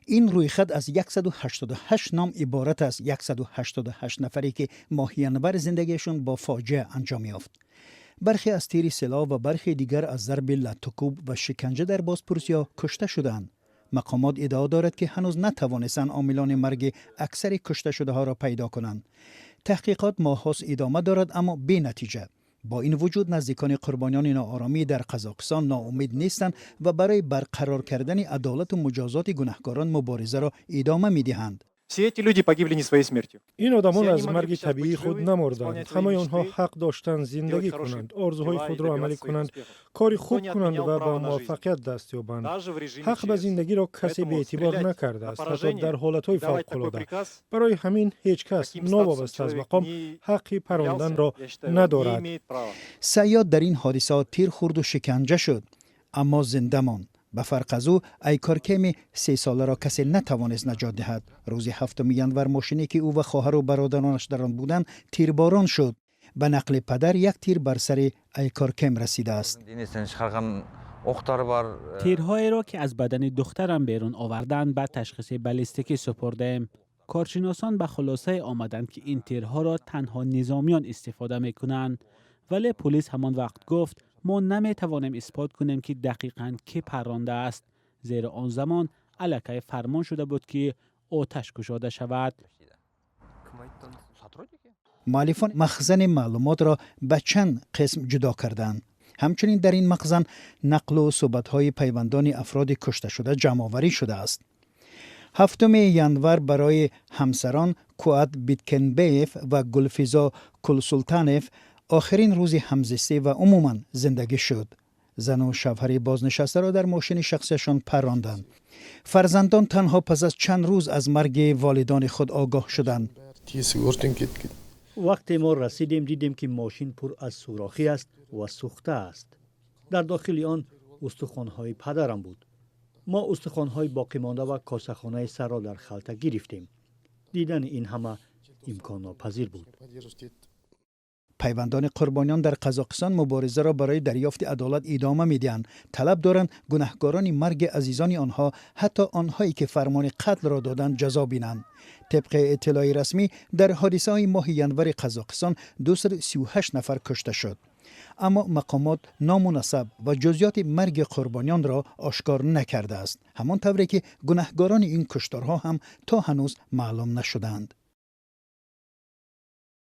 این رویخط از 188 نام عبارت است. 188 نفری که ماه ینور زندگیشون با فاجعه انجام یافت. برخی از تیر سلاح و برخی دیگر از ضرب لطوکوب و شکنجه در بازپرسیا کشته شدند. مقامات ادعا دارد که هنوز نتوانستند عاملان مرگ اکثر کشته شده ها را پیدا کنند. تحقیقات ماه‌هاست ادامه دارد اما بی نتیجه. با این وجود نزدیکان قربانیان ناآرامی در قزاقستان ناامید نیستند و برای برقرار کردن عدالت و مجازات گناهکاران مبارزه را ادامه می‌دهند. این آدمان از مرگ طبیعی خود نمردند. همه آنها حق داشتند زندگی کنند، آرزوهای خود را عملی کنند، کاری خوب کنند و با موفقیت دست یابند. حق به زندگی را کسی به اعتبار نکرده است، حتی در حالتهای فوق‌العاده. برای همین هیچ کس نوابسته از مقام حقی پراندن را ندارد. صیاد در این حادثات تیر خورد و شکنجه شد اما زنده ماند. به فرق از او ایکارکم 3 ساله را کسی نتوانست نجات دهد. روز 7 ینور ماشینی که او و خواهر و برادرانش در آن بودند تیرباران شد. به نقل پدر یک تیر بر سر ایکارکم رسیده است. تیرهایی را که از بدن دخترم بیرون آوردند به تشخیص بالیستیکی سپردیم. کارشناسان به خلاصه آمدند که این تیرها را تنها نظامیان استفاده میکنند، ولی پلیس همان وقت گفت ما نمیتوانیم اثبات کنیم که دقیقاً کی پرانده است، زیرا آن زمان الکی فرمان شده بود که آتش گشاده شود. مؤلفان مخزن معلومات را به چند قسم جدا کردند. همچنین در این مخزن نقل و صحبت‌های پیوندان افراد کشته شده جمع‌آوری شده است. 7 ینور برای همسران کوات بیتکنبیف و گلفیزا کلسلطانف آخرین روز همزیستی و عموماً زندگی شد. زن و شوهر بازنشسته را در ماشین شخصیشان پراندند. فرزندان تنها پس از چند روز از مرگ والدان خود آگاه شدند. وقتی ما رسیدیم دیدیم که ماشین پر از سوراخی است و سوخته است. در داخل آن استخوان‌های پدرم بود. ما استخوان‌های باقی مانده و کاسه‌خانه سر را در خلطه گرفتیم. دیدن این همه امکان ناپذیر بود. پیوندان قربانیان در قزاقستان مبارزه را برای دریافت عدالت ادامه می‌دهند. طلب دارند گناهکاران مرگ عزیزان آنها، حتی آنهایی که فرمان قتل را دادند، جزا بینند. طبق اطلاع رسمی در حادثه ماه ینور قزاقستان 238 نفر کشته شد. اما مقامات نام و نسب و جزئیات مرگ قربانیان را آشکار نکرده است. همان طوری که گناهکاران این کشتارها هم تا هنوز معلوم نشدند.